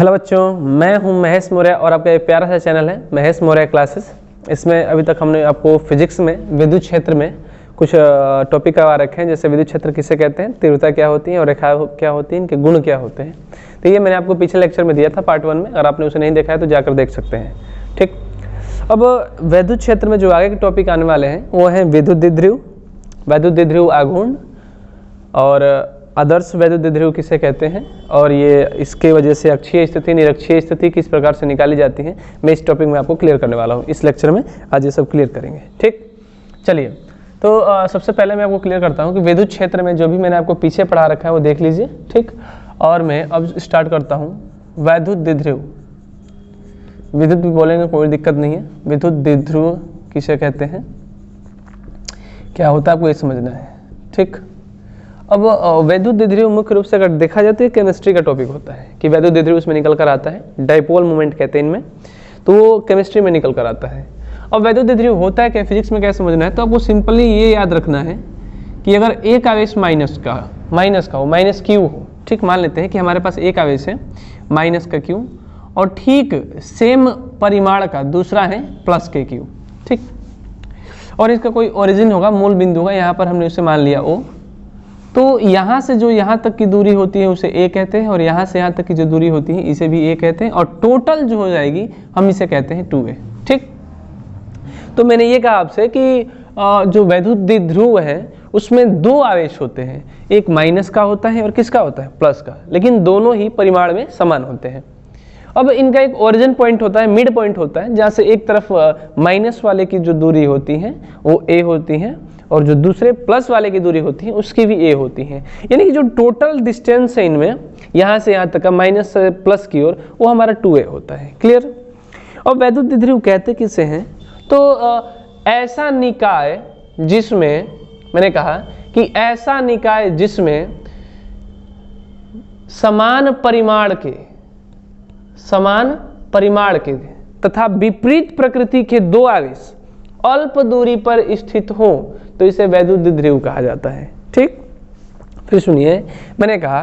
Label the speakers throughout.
Speaker 1: Hello बच्चों, मैं हूं महेश मौर्य और आपका एक प्यारा सा चैनल है महेश मौर्य क्लासेस। इसमें अभी तक हमने आपको फिजिक्स में विद्युत क्षेत्र में कुछ टॉपिक करवा रखे हैं, जैसे विद्युत क्षेत्र किसे कहते हैं, तीव्रता क्या होती है और रेखा क्या होती है, इनके गुण क्या होते हैं। तो ये मैंने आपको पिछले लेक्चर में दिया था पार्ट 1 में, अगर आपने उसे नहीं देखा है तो जाकर देख सकते हैं। ठीक, अब विद्युत क्षेत्र में जो आगे के टॉपिक आने वाले हैं वो हैं विद्युत द्विध्रुव आघूर्ण और आदर्श विद्युत द्विध्रुव किसे कहते हैं, और ये इसके वजह से अक्षीय स्थिति निरक्षीय स्थिति किस प्रकार से निकाली जाती है, मैं इस टॉपिक में आपको क्लियर करने वाला हूँ। इस लेक्चर में आज ये सब क्लियर करेंगे। ठीक, चलिए तो सबसे पहले मैं आपको क्लियर करता हूँ कि विद्युत क्षेत्र में जो भी मैंने आपको पीछे पढ़ा रखा है वो देख लीजिए। ठीक, और मैं अब स्टार्ट करता हूँ विद्युत द्विध्रुव। विद्युत भी बोलेंगे, कोई दिक्कत नहीं है। विद्युत द्विध्रुव किसे कहते हैं, क्या होता है आपको ये समझना है। ठीक, अब विद्युत द्विध्रुव मुख्य रूप से अगर देखा जाए तो केमिस्ट्री का टॉपिक होता है कि विद्युत द्विध्रुव उसमें निकल कर आता है, डाइपोल मोमेंट कहते हैं इनमें, तो वो केमिस्ट्री में निकल कर आता है। अब विद्युत द्विध्रुव होता है क्या, फिजिक्स में क्या समझना है, तो आपको सिंपली ये याद रखना है कि अगर एक आवेश माइनस का हो, माइनस क्यू हो। ठीक, मान लेते हैं कि हमारे पास एक आवेश है माइनस का क्यू और ठीक सेम परिमाण का दूसरा है प्लस के क्यू। ठीक, और इसका कोई ओरिजिन होगा, मूल बिंदु होगा, यहाँ पर हमने उसे मान लिया ओ, तो यहाँ से जो यहाँ तक की दूरी होती है उसे ए कहते हैं और यहाँ से यहाँ तक की जो दूरी होती है इसे भी ए कहते हैं, और टोटल जो हो जाएगी हम इसे कहते हैं 2a। ठीक, तो मैंने ये कहा आपसे कि जो विद्युत द्विध्रुव है उसमें दो आवेश होते हैं, एक माइनस का होता है और किसका होता है, प्लस का, लेकिन दोनों ही परिमाण में समान होते हैं। अब इनका एक ओरिजिन पॉइंट होता है, मिड पॉइंट होता है, जहाँ से एक तरफ माइनस वाले की जो दूरी होती है वो ए होती है और जो दूसरे प्लस वाले की दूरी होती है उसकी भी ए होती है। यानी कि जो टोटल डिस्टेंस है इनमें यहाँ से यहाँ तक का माइनस से प्लस की ओर वो हमारा 2a होता है। क्लियर। और विद्युत द्विध्रुव कहते किसे हैं, तो ऐसा निकाय जिसमें, मैंने कहा कि ऐसा निकाय जिसमें समान परिमाण के तथा विपरीत प्रकृति के दो आवेश अल्प दूरी पर स्थित हो तो इसे विद्युत द्विध्रुव कहा जाता है। ठीक, फिर सुनिए, मैंने कहा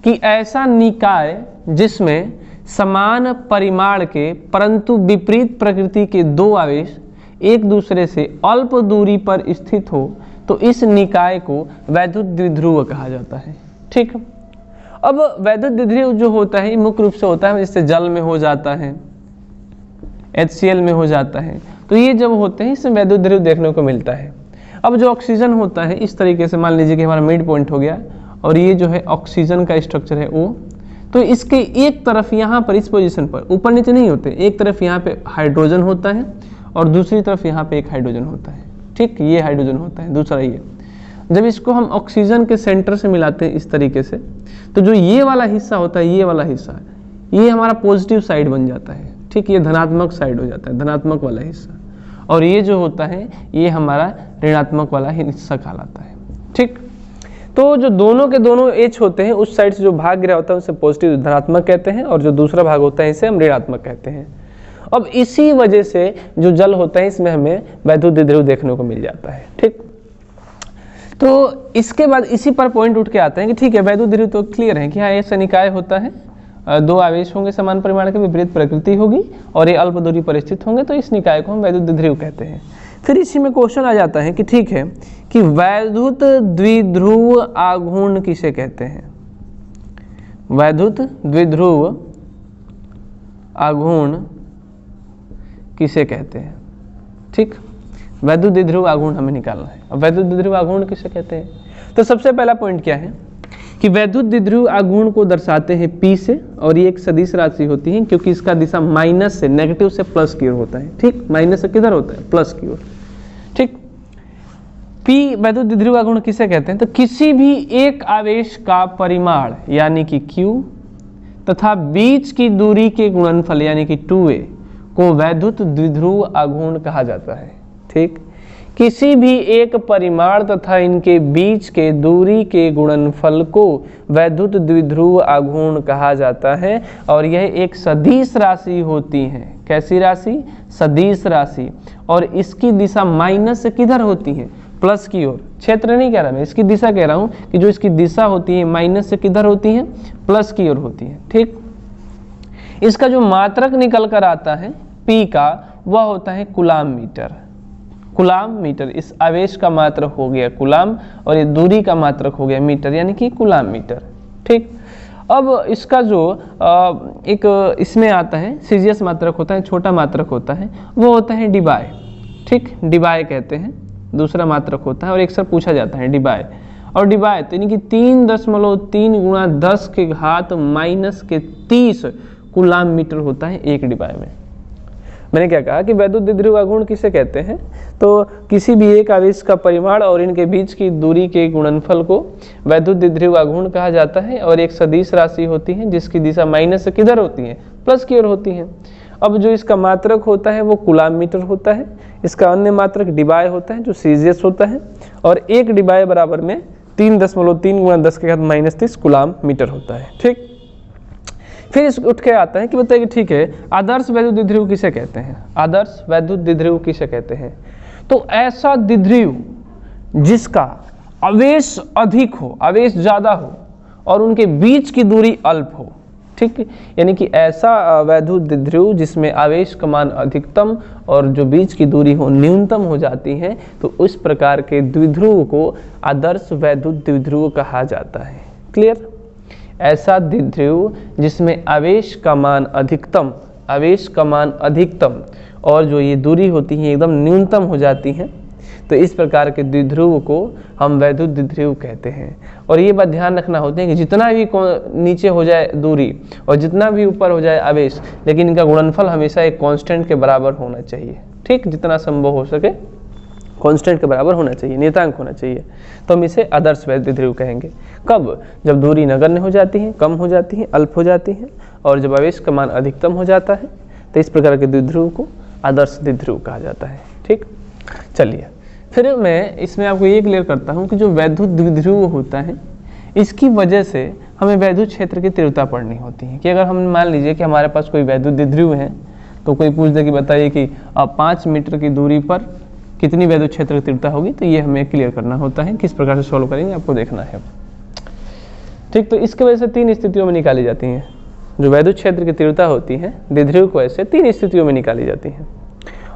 Speaker 1: कि ऐसा निकाय जिसमें समान परिमाण के परंतु विपरीत प्रकृति के दो आवेश एक दूसरे से अल्प दूरी पर स्थित हो तो इस निकाय को विद्युत द्विध्रुव कहा जाता है। ठीक, अब विद्युत द्विध्रुव जो होता है मुख्य रूप से होता है जैसे जल में हो जाता है, HCl में हो जाता है, तो ये जब होते हैं इसमें विद्युत द्विध्रुव देखने को मिलता है। अब जो ऑक्सीजन होता है इस तरीके से मान लीजिए कि हमारा मिड पॉइंट हो गया और ये जो है ऑक्सीजन का स्ट्रक्चर है O, तो इसके एक तरफ यहाँ पर इस पोजीशन पर ऊपर नीचे नहीं होते, एक तरफ यहाँ पे हाइड्रोजन होता है और दूसरी तरफ यहाँ पे एक हाइड्रोजन होता है। ठीक, ये हाइड्रोजन होता है, दूसरा ये। जब इसको हम ऑक्सीजन के सेंटर से मिलाते हैं इस तरीके से, तो जो ये वाला हिस्सा होता है, ये वाला हिस्सा, ये हमारा पॉजिटिव साइड बन जाता है। ठीक, ये धनात्मक साइड हो जाता है, धनात्मक वाला हिस्सा, और ये जो होता है ये हमारा ऋणात्मक वाला हिस्सा कहलाता है। ठीक, तो जो दोनों के दोनों एच होते हैं उस साइड से जो भाग गिरा होता है उसे पॉजिटिव धनात्मक कहते हैं और जो दूसरा भाग होता है इसे हम ऋणात्मक कहते हैं। अब इसी वजह से जो जल होता है इसमें हमें विद्युत द्विध्रुव देखने को मिल जाता है। ठीक, तो इसके बाद इसी पर पॉइंट उठ के आते हैं कि ठीक है, विद्युत द्विध्रुव तो क्लियर है कि हाँ ऐसा निकाय होता है, दो आवेश होंगे समान परिमाण के, विपरीत प्रकृति होगी और ये अल्प दूरी पर स्थित होंगे, तो इस निकाय को हम विद्युत द्विध्रुव कहते हैं। फिर इसी में क्वेश्चन आ जाता है कि ठीक है कि विद्युत द्विध्रुव आघूर्ण किसे कहते हैं, विद्युत द्विध्रुव आघूर्ण किसे कहते हैं। ठीक, विद्युत द्विध्रुव आघूर्ण हमें निकालना है। अब विद्युत द्विध्रुव आघूर्ण किसे कहते हैं, तो सबसे पहला पॉइंट क्या है कि विद्युत द्विध्रुव आघूर्ण को दर्शाते हैं P से, और ये एक सदिश राशि होती है क्योंकि इसका दिशा माइनस से, नेगेटिव से प्लस की ओर होता है। ठीक, माइनस से किधर होता है, प्लस की ओर। ठीक, P विद्युत द्विध्रुव आघूर्ण किसे कहते हैं, तो किसी भी एक आवेश का परिमाण यानी कि Q तथा बीच की दूरी के गुणनफल यानी कि 2a को विद्युत द्विध्रुव आघूर्ण कहा जाता है। ठीक, किसी भी एक परिमाण तथा इनके बीच के दूरी के गुणनफल को विद्युत द्विध्रुव आघूर्ण कहा जाता है, और यह एक सदिश राशि होती है। कैसी राशि, सदिश राशि, और इसकी दिशा माइनस से किधर होती है, प्लस की ओर। क्षेत्र नहीं कह रहा मैं, इसकी दिशा कह रहा हूं कि जो इसकी दिशा होती है माइनस से किधर होती है, प्लस की ओर होती है। ठीक, इसका जो मात्रक निकल कर आता है P का, वह होता है कूलाम मीटर। कूलाम मीटर, इस आवेश का मात्रक हो गया कूलाम और ये दूरी का मात्रक हो गया मीटर, यानी कि कूलाम मीटर। ठीक, अब इसका जो एक इसमें आता है सीजीएस मात्रक होता है, छोटा मात्रक होता है, वो होता है डिबाय। ठीक, डिबाय कहते हैं, दूसरा मात्रक होता है और एक सर पूछा जाता है डिबाय। और डिबाय तो यानी कि 3.3 गुणा 10 के घात -30 कूलाम मीटर होता है एक डिबाय में। मैंने क्या कहा कि वैद्युत द्विध्रुव आघूर्ण किसे कहते हैं, तो किसी भी एक आवेश का परिमाण और इनके बीच की दूरी के गुणनफल को वैद्युत द्विध्रुव आघूर्ण कहा जाता है। और एक सदिश राशि होती है जिसकी दिशा माइनस से किधर होती है, प्लस की ओर होती है। अब जो इसका मात्रक होता है वो कूलाम मीटर होता है, इसका अन्य मात्रक डिबाय होता है जो सीजीएस होता है, और एक डिबाय बराबर में 3.3 गुणा 10 के घात -30 कूलाम मीटर होता है। ठीक, फिर इस उठ के आता है कि बताइए ठीक है आदर्श वैद्युत द्विध्रुव किसे कहते हैं, आदर्श वैद्युत द्विध्रुव किसे कहते हैं। तो ऐसा द्विध्रुव जिसका आवेश अधिक हो, आवेश ज्यादा हो और उनके बीच की दूरी अल्प हो। ठीक, यानी कि ऐसा वैद्युत द्विध्रुव जिसमें आवेश का मान अधिकतम और जो बीच की दूरी हो न्यूनतम हो जाती है, तो उस प्रकार के द्विध्रुव को आदर्श वैद्युत द्विध्रुव कहा जाता है। क्लियर, ऐसा द्विध्रुव जिसमें आवेश का मान अधिकतम, आवेश का मान अधिकतम और जो ये दूरी होती है एकदम न्यूनतम हो जाती है, तो इस प्रकार के द्विध्रुव को हम वैद्युत द्विध्रुव कहते हैं। और ये बात ध्यान रखना होता है कि जितना भी नीचे हो जाए दूरी और जितना भी ऊपर हो जाए आवेश, लेकिन इनका गुणनफल हमेशा एक कांस्टेंट के बराबर होना चाहिए। ठीक, जितना संभव हो सके कांस्टेंट के बराबर होना चाहिए, नियतांक होना चाहिए, तो हम इसे आदर्श वैद्युत द्विध्रुव कहेंगे। कब, जब दूरी नगण्य हो जाती है, कम हो जाती है, अल्प हो जाती है और जब आवेश का मान अधिकतम हो जाता है, तो इस प्रकार के द्विध्रुव को आदर्श द्विध्रुव कहा जाता है। ठीक, चलिए फिर मैं इसमें आपको ये क्लियर करता हूँ कि जो वैद्युत द्विध्रुव होता है इसकी वजह से हमें वैद्युत क्षेत्र की तीव्रता पढ़नी होती है। कि अगर हम मान लीजिए कि हमारे पास कोई वैद्युत द्विध्रुव है, तो कोई पूछ दे कि बताइए कि 5 मीटर की दूरी पर कितनी वैद्युत क्षेत्र की तीव्रता होगी, तो ये हमें क्लियर करना होता है। किस प्रकार से सॉल्व करेंगे आपको देखना है। ठीक, तो इसके वजह से 3 स्थितियों में निकाली जाती हैं। जो वैद्युत क्षेत्र की तीव्रता होती है द्विध्रुव को ऐसे 3 स्थितियों में निकाली जाती हैं।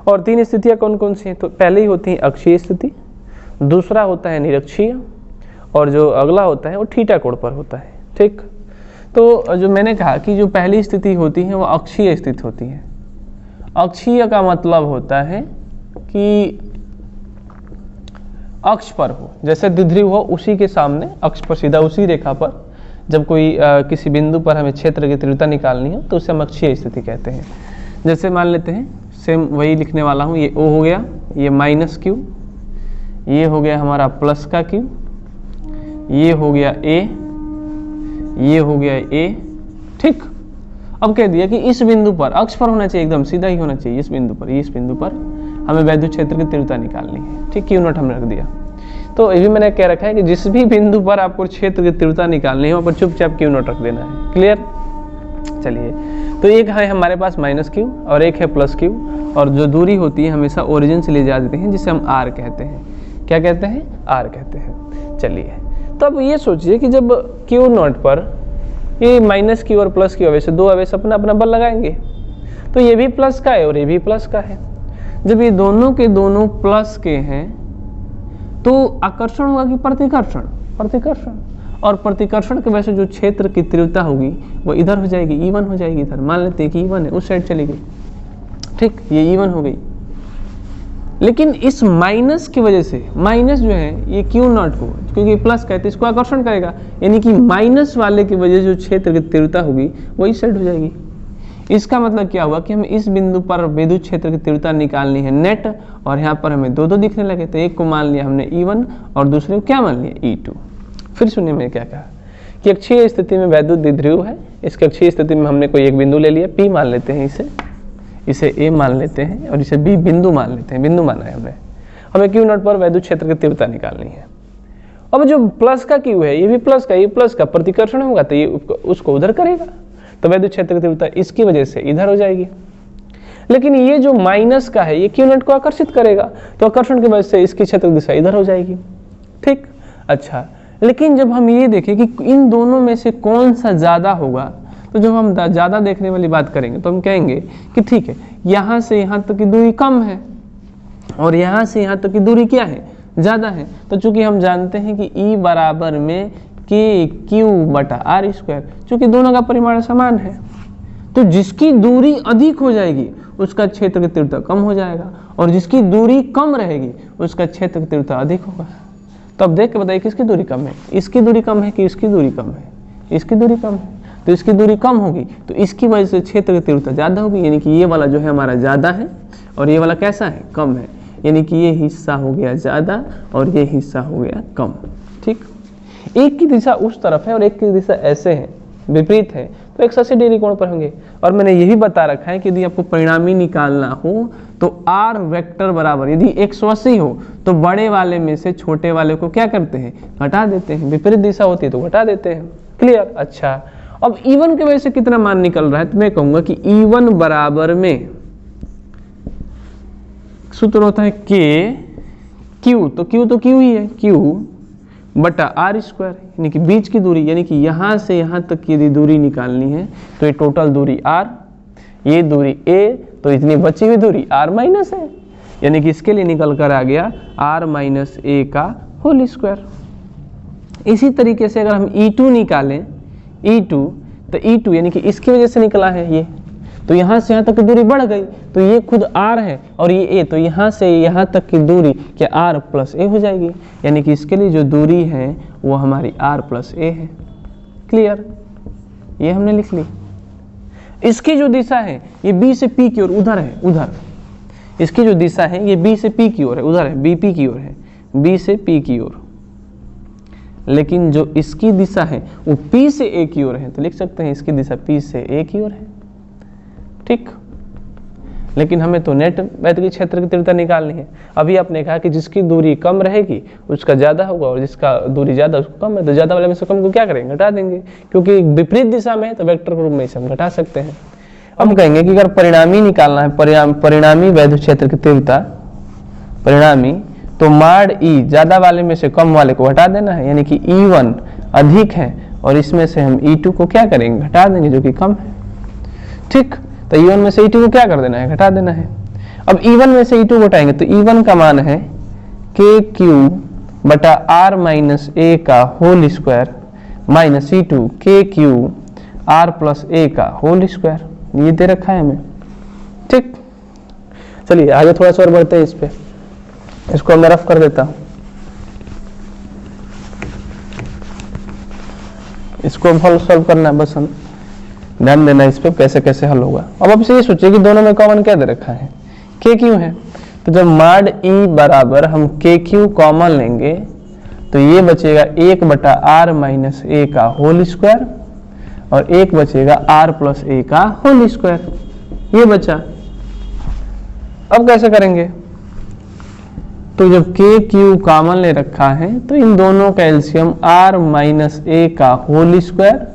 Speaker 1: और 3 स्थितियां कौन कौन सी हैं, तो पहली होती है अक्षीय स्थिति, दूसरा होता है निरक्षीय और जो अगला होता है वो थीटा कोण पर होता है। ठीक, तो जो मैंने कहा कि जो पहली स्थिति होती है वो अक्षीय स्थिति होती है। अक्षीय का मतलब होता है कि अक्ष पर हो, जैसे द्विध्रुव हो उसी के सामने अक्ष पर सीधा उसी रेखा पर जब कोई किसी बिंदु पर हमें क्षेत्र की तीव्रता निकालनी हो तो उसे हम अक्षीय स्थिति कहते हैं। जैसे मान लेते हैं, सेम वही लिखने वाला हूँ, ये O हो गया, ये -Q, ये हो गया हमारा प्लस का Q, ये हो गया A, ये हो गया A। ठीक, अब कह दिया कि इस बिंदु पर अक्ष पर होना चाहिए, एकदम सीधा ही होना चाहिए। इस बिंदु पर, इस बिंदु पर हमें वैद्युत क्षेत्र की तीव्रता निकालनी है। ठीक, Q0 हमने रख दिया। तो ये भी मैंने कह रखा है कि जिस भी बिंदु पर आपको क्षेत्र की तीव्रता निकालनी है वहाँ पर चुपचाप Q0 रख देना है। क्लियर, चलिए तो एक है हमारे पास -Q और एक है +Q, और जो दूरी होती है हमेशा ओरिजिन से ले जा देते हैं जिसे हम R कहते हैं। क्या कहते हैं, R कहते हैं। चलिए, तो अब ये सोचिए कि जब Q0 पर ये -Q और +Q आवेश, दो आवेश अपना अपना बल लगाएंगे, तो ये भी प्लस का है और ये भी प्लस का है। जब ये दोनों के दोनों प्लस के हैं तो आकर्षण होगा कि प्रतिकर्षण, प्रतिकर्षण, और प्रतिकर्षण की वजह से जो क्षेत्र की तीव्रता होगी वो इधर हो जाएगी, E1 हो जाएगी। इधर मान लेते हैं कि E1 है, उस साइड चली गई। ठीक, ये E1 हो गई। लेकिन इस माइनस की वजह से, माइनस जो है ये Q0 को, क्योंकि प्लस कहते हैं, इसको आकर्षण करेगा, यानी कि माइनस वाले की वजह से जो क्षेत्र की तीव्रता होगी वो इस साइड हो जाएगी। इसका मतलब क्या हुआ कि हमें इस बिंदु पर विद्युत क्षेत्र की तीव्रता निकालनी है नेट, और यहाँ पर हमें दो दिखने लगे। तो एक को मान लिया हमने E1 और दूसरे को क्या मान लिया, E2। फिर सुनिए मैंने क्या कहा कि अक्षीय स्थिति में वैद्युत द्विध्रुव है। इसके अक्षीय स्थिति में हमने कोई एक बिंदु ले लिया, P मान लेते हैं, इसे A मान लेते हैं और इसे B बिंदु मान लेते हैं। बिंदु माना है हमने। हमें Q0 पर वैद्युत क्षेत्र की तीव्रता निकालनी है। अब जो प्लस का Q है, ये भी प्लस का, ये प्लस का प्रतिकर्षण होगा तो ये उसको उधर करेगा, तो वैद्युत क्षेत्र की तीव्रता इसकी वजह से इधर हो जाएगी। लेकिन ये जो माइनस का है ये Q0 को आकर्षित करेगा, तो आकर्षण की वजह से इसकी क्षेत्र की दिशा इधर हो जाएगी। ठीक, अच्छा, लेकिन जब हम ये देखें कि इन दोनों में से कौन सा ज्यादा होगा, तो जब हम ज़्यादा देखने वाली बात करेंगे तो हम कहेंगे कि ठीक है, यहाँ से यहाँ तक की दूरी कम है और यहाँ से यहाँ तक की दूरी क्या है, ज़्यादा है। तो चूंकि हम जानते हैं कि E बराबर में के क्यू बटा आर स्क्वायर, चूंकि दोनों का परिमाण समान है, तो जिसकी दूरी अधिक हो जाएगी उसका क्षेत्र की तीव्रता कम हो जाएगा और जिसकी दूरी कम रहेगी उसका क्षेत्र की तीव्रता अधिक होगा। तो अब देख के बताइए किसकी दूरी कम है, इसकी दूरी कम है कि इसकी दूरी कम है, इसकी दूरी कम है। तो इसकी दूरी कम होगी तो इसकी वजह से क्षेत्र की तीव्रता ज़्यादा होगी, यानी कि ये वाला जो है हमारा ज़्यादा है और ये वाला कैसा है, कम है, यानी कि ये हिस्सा हो गया ज़्यादा और ये हिस्सा हो गया कम। ठीक, एक की दिशा उस तरफ है और एक की दिशा ऐसे है, विपरीत है, तो 180 डिग्री कोण पर होंगे। और मैंने ये भी बता रखा है कि यदि आपको परिणामी निकालना हो तो आर वेक्टर बराबर, यदि 180 हो तो बड़े वाले में से छोटे वाले को क्या करते हैं, घटा देते हैं, विपरीत दिशा होती है तो घटा देते हैं। क्लियर। अच्छा, अब E1 की वजह से कितना मान निकल रहा है, तो मैं कहूंगा कि E1 बराबर में सूत्र होता है के क्यू, तो क्यू ही है, क्यू बटा आर स्क्वायर, यानी कि बीच की दूरी, यानी कि यहाँ से यहाँ तक की यदि दूरी निकालनी है तो ये टोटल दूरी आर, ये दूरी ए, तो इतनी बची हुई दूरी आर माइनस है, यानी कि इसके लिए निकल कर आ गया आर माइनस ए का होल स्क्वायर। इसी तरीके से अगर हम E2 निकालें, E2 तो E2 यानी कि इसकी वजह से निकला है ये, तो यहाँ से यहाँ तक की दूरी बढ़ गई, तो ये खुद R है और ये A, तो यहाँ से यहाँ तक की दूरी क्या R प्लस A हो जाएगी, यानी कि इसके लिए जो दूरी है वो हमारी R प्लस A है। क्लियर, ये हमने लिख ली। इसकी जो दिशा है ये B से P की ओर उधर है, उधर, इसकी जो दिशा है ये B से P की ओर है, उधर है, BP की ओर है, B से P की ओर, लेकिन जो इसकी दिशा है वो P से A की ओर है, तो लिख सकते हैं इसकी दिशा P से A की ओर है। ठीक, लेकिन हमें तो नेट वैद्युत क्षेत्र की तीव्रता निकालनी है। अभी आपने कहा कि जिसकी दूरी कम रहेगी उसका ज्यादा होगा और जिसका दूरी ज्यादा उसको कम है, तो ज्यादा वाले में से कम को क्या करेंगे, घटा देंगे, क्योंकि विपरीत दिशा में है तो वेक्टर के रूप में इसे हम घटा सकते हैं। हम कहेंगे कि अगर परिणामी निकालना है, परिणामी वैद्युत क्षेत्र की तीव्रता, परिणामी, तो माड ई ज्यादा वाले में से कम वाले को हटा देना है, यानी कि E1 अधिक है और इसमें से हम E2 को क्या करेंगे, घटा देंगे, जो कि कम है। ठीक, तो E1 में से E2 को क्या कर देना है, घटा देना है। अब E1 में से E2 घटाएंगे तो E1 का मान है के क्यू बटा आर माइनस ए का होल स्क्वायर माइनस E2 के क्यू आर प्लस ए का होल स्क्वायर, ये दे रखा है हमें। ठीक, चलिए आगे थोड़ा सा और बढ़ते हैं इस पे, इसको मैं रफ कर देता हूं, इसको हल सॉल्व करना है, बस हम ध्यान देना इस पे कैसे कैसे हल होगा। अब आपसे ये सोचिए कि दोनों में कॉमन क्या दे रखा है, के क्यू है, तो जब माड ई बराबर हम के क्यू कॉमन लेंगे तो ये बचेगा 1 बटा आर माइनस ए का होल स्क्वायर और 1 बचेगा आर प्लस ए का होल स्क्वायर, ये बचा। अब कैसे करेंगे, तो जब के क्यू कॉमन ले रखा है तो इन दोनों का एलसीएम आर माइनस ए का होल स्क्वायर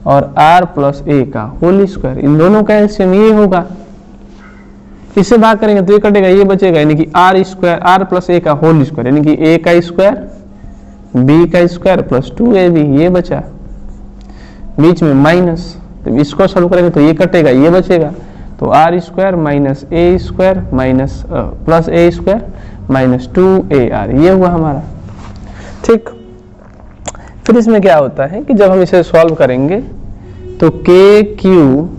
Speaker 1: और r प्लस ए का होल स्क्वायर, इन दोनों का एलसीएम ये होगा। इससे भाग करेंगे तो ये कटेगा, ये बचेगा, यानी कि r स्क्वायर, r प्लस ए का होल स्क्वायर, यानी कि a का स्क्वायर b का स्क्वायर प्लस 2ab, ये बचा, बीच में माइनस, तो इसको सॉल्व करेंगे तो ये कटेगा, ये बचेगा, तो r square minus a square minus plus a square minus 2ar, ये हुआ हमारा। ठीक, फिर इसमें क्या होता है कि जब हम इसे सॉल्व करेंगे तो के क्यू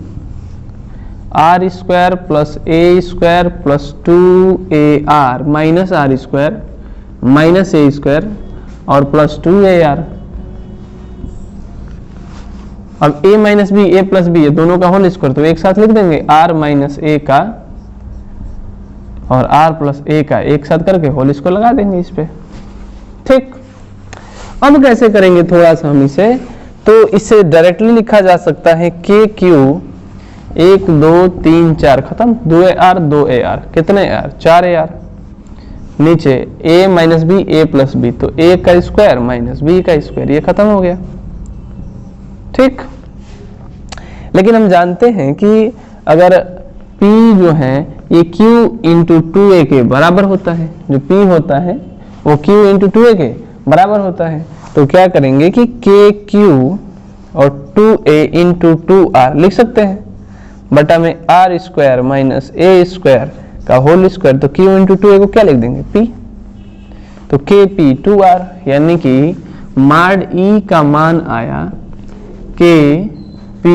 Speaker 1: r square plus a square plus 2ar minus r square minus a square और प्लस 2ar, अब a minus b, a plus b, ये दोनों का होल स्क्वायर, तो एक साथ लिख देंगे r माइनस ए का और r प्लस ए का एक साथ करके होल स्क्वायर लगा देंगे इस पे। ठीक, अब कैसे करेंगे थोड़ा सा हम इसे, तो इसे डायरेक्टली लिखा जा सकता है के क्यू 1 2 3 4 खत्म, 2ar 2ar, कितने r, 4ar, नीचे a minus b, a plus b, तो a का स्क्वायर माइनस बी का स्क्वायर, ये खत्म हो गया। ठीक, लेकिन हम जानते हैं कि अगर p जो है ये q इंटू 2a के बराबर होता है, जो p होता है वो q इंटू 2a के बराबर होता है, तो क्या करेंगे कि के क्यू और 2a इंटू 2r लिख सकते हैं, बटा में r square minus a square का होल स्क्वायर, तो q इंटू 2a को क्या लिख देंगे p, तो kp 2r, यानी कि माड e का मान आया kp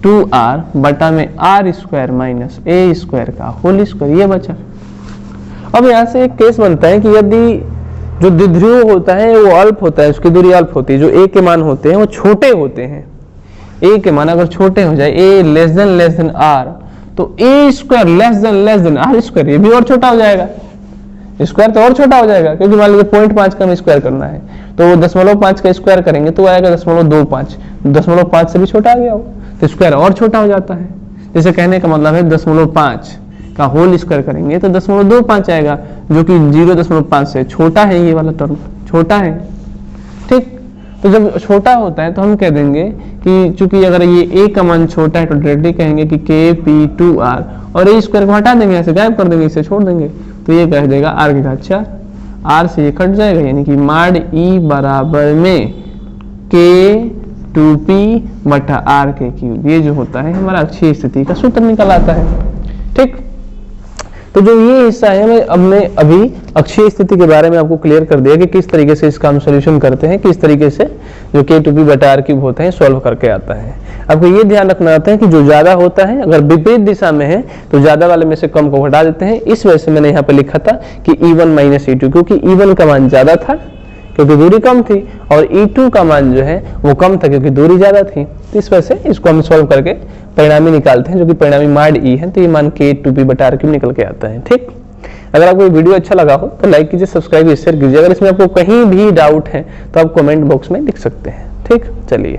Speaker 1: 2r बटा में r square minus a square का होल स्क्वायर, ये बचा। अब यहाँ से एक केस बनता है कि यदि जो द्विध्रुव होता है वो अल्प होता है, उसकी दूरी अल्प होती है, जो a के मान होते हैं वो छोटे होते हैं, a के मान अगर छोटे हो जाए, a लेस देन r, तो a square less than r square, ये भी और छोटा हो जाएगा, स्क्वायर तो और छोटा हो जाएगा, क्योंकि मान लीजिए 0.5 का हमें स्क्वायर करना है, तो 0.5 का स्क्वायर करेंगे तो आएगा 0.25, 0.5 से भी छोटा आ गया हो, तो स्क्वायर और छोटा हो जाता है। जैसे कहने का मतलब है 0.5 का होल स्क्वायर करेंगे तो 0.25 आएगा, जो कि 0.5 से छोटा है, ये वाला टर्म छोटा है, ठीक। तो जब छोटा होता है तो हम कह देंगे कि चूंकि अगर ये a का मान छोटा है तो डायरेक्टली कहेंगे कि kp2r, और a स्क्वायर को हटा देंगे, ऐसे गायब कर देंगे, इसे छोड़ देंगे, तो ये कह देगा r की घात 4, r से ये कट जाएगा, यानी कि माड e बराबर में k2p बटा r के क्यूब, ये जो होता है हमारा अक्षीय स्थिति का सूत्र निकल आता है, ठीक। तो जो ये हिस्सा है हमने अभी अक्षीय स्थिति के बारे में आपको क्लियर कर दिया कि किस तरीके से इसका हम सॉल्यूशन करते हैं, किस तरीके से जो k2p बटा r क्यूब होते हैं सॉल्व करके आता है। आपको ये ध्यान रखना आता है कि जो ज्यादा होता है अगर विपरीत दिशा में है तो ज्यादा वाले में से कम को हटा देते हैं। इस वजह से मैंने यहाँ पे लिखा था कि E1 माइनस E2, क्योंकि E1 का मान ज्यादा था क्योंकि दूरी कम थी, और E2 का मान जो है वो कम था क्योंकि दूरी ज्यादा थी। तो इस वजह से इसको हम सॉल्व करके परिणामी निकालते हैं, जो कि परिणामी माड E है, तो ये मान k2p बटा r क्यूब निकल के आता है, ठीक। अगर आपको ये वीडियो अच्छा लगा हो तो लाइक कीजिए, सब्सक्राइब शेयर कीजिए। अगर इसमें आपको कहीं भी डाउट है तो आप कमेंट बॉक्स में लिख सकते हैं, ठीक। चलिए।